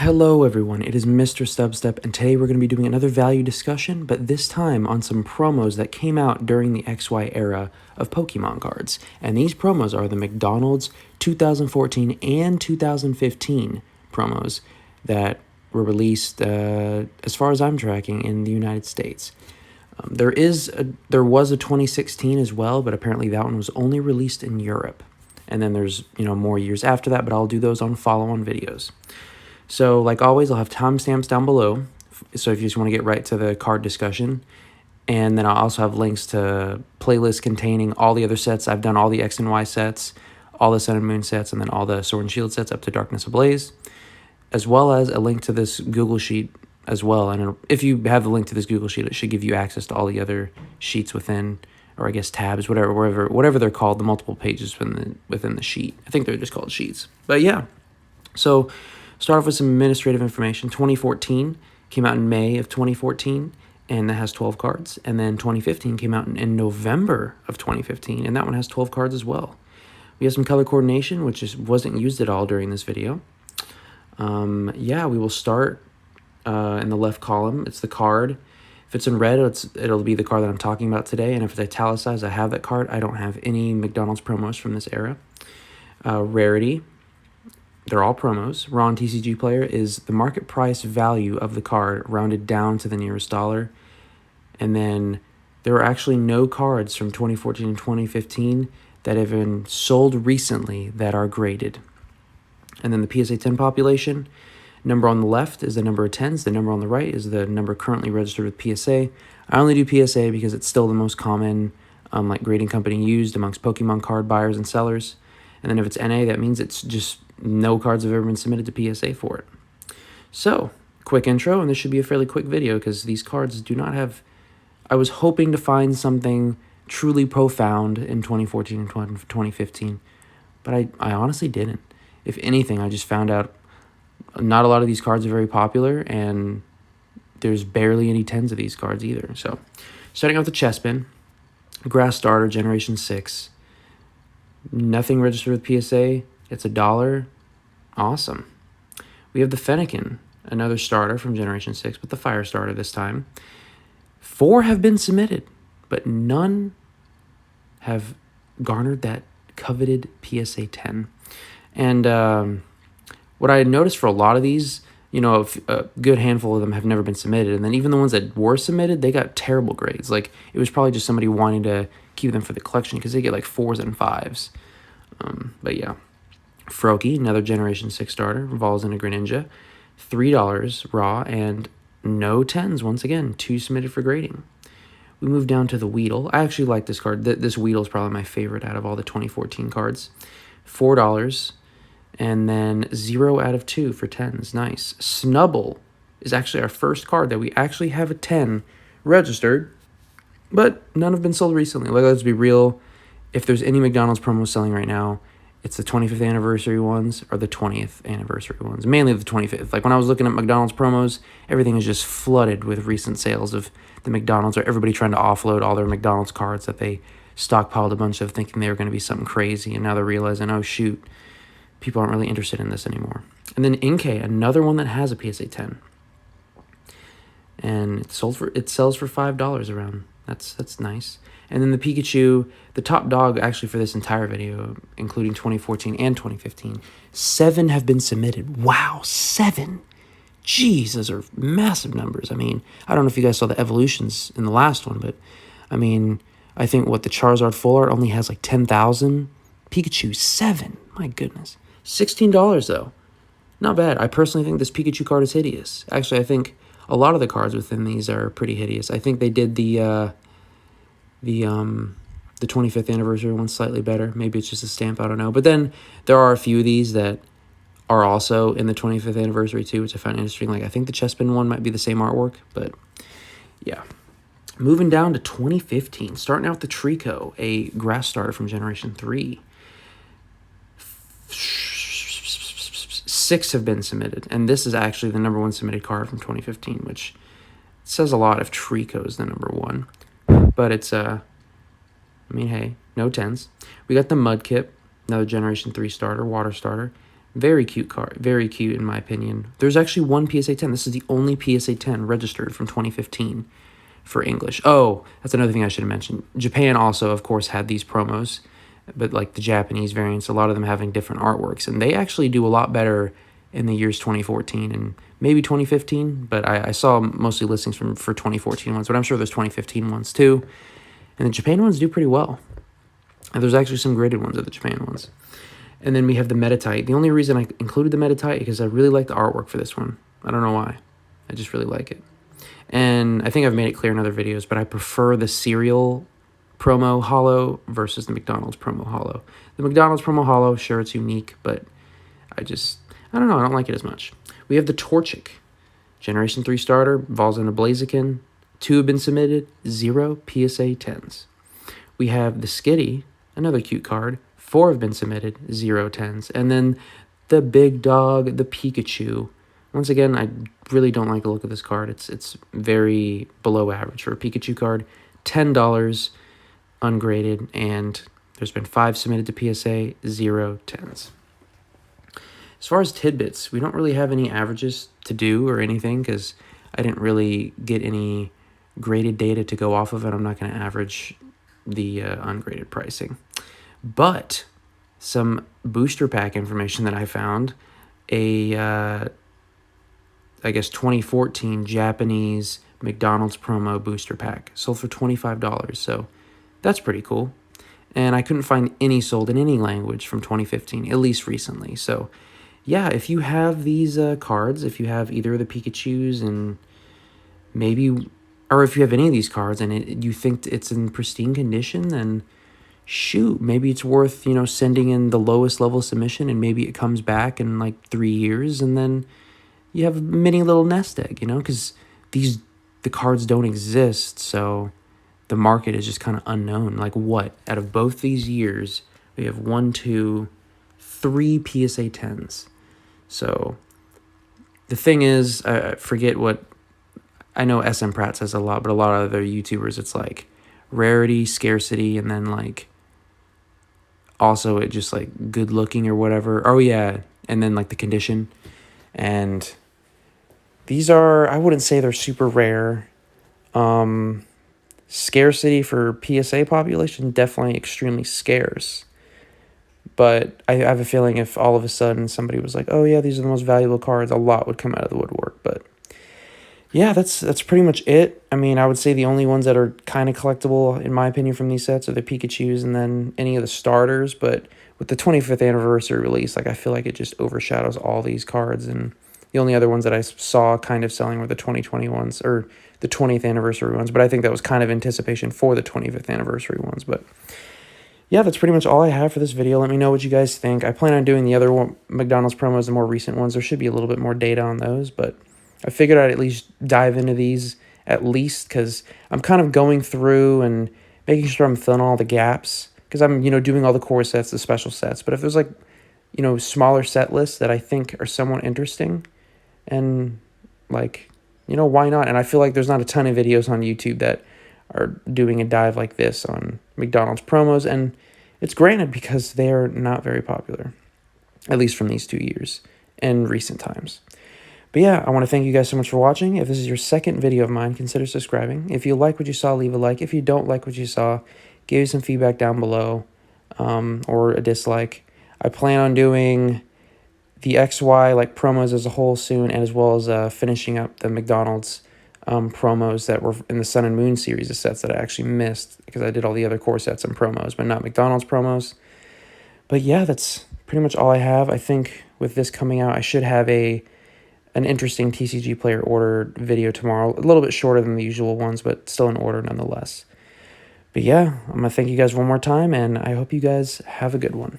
Hello everyone, it is MisterStubstep, and today we're going to be doing another value discussion, but this time on some promos that came out during the XY era of Pokemon cards. And these promos are the McDonald's 2014 and 2015 promos that were released, as far as I'm tracking, in the United States. There was a 2016 as well, but apparently that one was only released in Europe. And then there's, more years after that, but I'll do those on follow-on videos. So, like always, I'll have timestamps down below, so if you just want to get right to the card discussion. And then I'll also have links to playlists containing all the other sets. I've done all the X and Y sets, all the Sun and Moon sets, and then all the Sword and Shield sets up to Darkness Ablaze, as well as a link to this Google Sheet as well. And if you have the link to this Google Sheet, it should give you access to all the other sheets within, or I guess tabs, whatever they're called, the multiple pages within the sheet. I think they're just called sheets. But yeah, so start off with some administrative information. 2014 came out in May of 2014, and that has 12 cards. And then 2015 came out in November of 2015, and that one has 12 cards as well. We have some color coordination, which wasn't used at all during this video. Yeah, we will start in the left column. It's the card. If it's in red, it'll be the card that I'm talking about today. And if it's italicized, I have that card. I don't have any McDonald's promos from this era. Rarity. They're all promos. Raw and TCG player is the market price value of the card rounded down to the nearest dollar. And then there are actually no cards from 2014 and 2015 that have been sold recently that are graded. And then the PSA 10 population, number on the left is the number of 10s. The number on the right is the number currently registered with PSA. I only do PSA because it's still the most common grading company used amongst Pokemon card buyers and sellers. And then if it's NA, that means it's just no cards have ever been submitted to PSA for it. So, quick intro, and this should be a fairly quick video because these cards do not have... I was hoping to find something truly profound in 2014 and 2015, but I honestly didn't. If anything, I just found out not a lot of these cards are very popular, and there's barely any 10s of these cards either. So, starting out with the Chespin, Grass Starter, Generation 6. Nothing registered with PSA. It's $1. Awesome. We have the Fennekin, another starter from Generation 6, but the Fire Starter this time. 4 have been submitted, but none have garnered that coveted PSA 10. And what I had noticed for a lot of these, a good handful of them have never been submitted. And then even the ones that were submitted, they got terrible grades. Like, it was probably just somebody wanting to keep them for the collection because they get like 4s and 5s. But yeah. Froakie, another Generation 6 starter, evolves into Greninja. $3 raw, and no 10s once again. 2 submitted for grading. We move down to the Weedle. I actually like this card. This Weedle is probably my favorite out of all the 2014 cards. $4, and then 0 out of 2 for 10s. Nice. Snubble is actually our first card that we actually have a 10 registered, but none have been sold recently. Like, let's be real. If there's any McDonald's promos selling right now, it's the 25th anniversary ones or the 20th anniversary ones. Mainly the 25th. Like, when I was looking at McDonald's promos, everything is just flooded with recent sales of the McDonald's, or everybody trying to offload all their McDonald's cards that they stockpiled a bunch of, thinking they were going to be something crazy, and now they're realizing, oh shoot, people aren't really interested in this anymore. And then Inkay, another one that has a PSA 10. And it sells for $5 around. That's nice. And then the Pikachu, the top dog actually for this entire video, including 2014 and 2015, 7 have been submitted. Wow, 7! Jeez, those are massive numbers. I mean, I don't know if you guys saw the evolutions in the last one, but I mean, I think the Charizard Full Art only has like 10,000. Pikachu, 7. My goodness. $16 though. Not bad. I personally think this Pikachu card is hideous. Actually, I think a lot of the cards within these are pretty hideous. I think they did the 25th anniversary one slightly better. Maybe it's just a stamp, I don't know. But then there are a few of these that are also in the 25th anniversary too, which I found interesting. Like, I think the Chespin one might be the same artwork, but yeah. Moving down to 2015, starting out with the Trico, a grass starter from Generation 3. 6 have been submitted, and this is actually the number 1 submitted card from 2015, which says a lot if Trico is the number 1. But it's, I mean, hey, no 10s. We got the Mudkip, another Generation 3 starter, water starter. Very cute card. Very cute, in my opinion. There's actually one PSA 10. This is the only PSA 10 registered from 2015 for English. Oh, that's another thing I should have mentioned. Japan also, of course, had these promos, but like the Japanese variants, a lot of them having different artworks. And they actually do a lot better in the years 2014 and maybe 2015. But I saw mostly listings for 2014 ones, but I'm sure there's 2015 ones too. And the Japan ones do pretty well. And there's actually some graded ones of the Japan ones. And then we have the Metatite. The only reason I included the Metatite is because I really like the artwork for this one. I don't know why. I just really like it. And I think I've made it clear in other videos, but I prefer the cereal promo holo versus the McDonald's promo holo. The McDonald's promo holo, sure, it's unique, but I don't know, I don't like it as much. We have the Torchic. Generation 3 starter, evolves into Blaziken. 2 have been submitted, 0 PSA 10s. We have the Skitty, another cute card. 4 have been submitted, 0 10s. And then the big dog, the Pikachu. Once again, I really don't like the look of this card. It's very below average for a Pikachu card. $10 ungraded, and there's been 5 submitted to PSA, 0 10s. As far as tidbits, we don't really have any averages to do or anything because I didn't really get any graded data to go off of it. I'm not going to average the ungraded pricing. But some booster pack information that I found, I guess 2014 Japanese McDonald's promo booster pack sold for $25. So that's pretty cool. And I couldn't find any sold in any language from 2015, at least recently. So yeah, if you have these cards, if you have either of the Pikachus and maybe, or if you have any of these cards and you think it's in pristine condition, then shoot, maybe it's worth, sending in the lowest level submission and maybe it comes back in like 3 years and then you have a mini little nest egg, because the cards don't exist, so the market is just kind of unknown. Like what? Out of both these years, we have 1, 2, 3 PSA 10s. So the thing is, I forget what, I know SM Pratt says a lot, but a lot of other YouTubers, it's like rarity, scarcity, and then like also it just like good looking or whatever. Oh yeah, and then like the condition. And these are, I wouldn't say they're super rare. Scarcity for PSA population, definitely extremely scarce. But I have a feeling if all of a sudden somebody was like, oh yeah, these are the most valuable cards, a lot would come out of the woodwork. But yeah, that's pretty much it. I mean, I would say the only ones that are kind of collectible, in my opinion, from these sets are the Pikachus and then any of the starters. But with the 25th anniversary release, like I feel like it just overshadows all these cards. And the only other ones that I saw kind of selling were the 2020 ones or the 20th anniversary ones. But I think that was kind of anticipation for the 25th anniversary ones. But yeah, that's pretty much all I have for this video. Let me know what you guys think. I plan on doing the other McDonald's promos, the more recent ones. There should be a little bit more data on those, but I figured I'd at least dive into these at least because I'm kind of going through and making sure I'm filling all the gaps because I'm, doing all the core sets, the special sets. But if there's like, smaller set lists that I think are somewhat interesting and like, why not? And I feel like there's not a ton of videos on YouTube that are doing a dive like this on McDonald's promos, and it's granted because they are not very popular, at least from these 2 years and recent times. But yeah, I want to thank you guys so much for watching. If this is your second video of mine, consider subscribing. If you like what you saw, leave a like. If you don't like what you saw, give me some feedback down below or a dislike. I plan on doing the XY like promos as a whole soon, and as well as finishing up the McDonald's promos that were in the Sun and Moon series of sets that I actually missed because I did all the other core sets and promos, but not McDonald's promos. But yeah, that's pretty much all I have. I think with this coming out, I should have an interesting TCG player order video tomorrow. A little bit shorter than the usual ones, but still in order nonetheless. But yeah, I'm going to thank you guys one more time, and I hope you guys have a good one.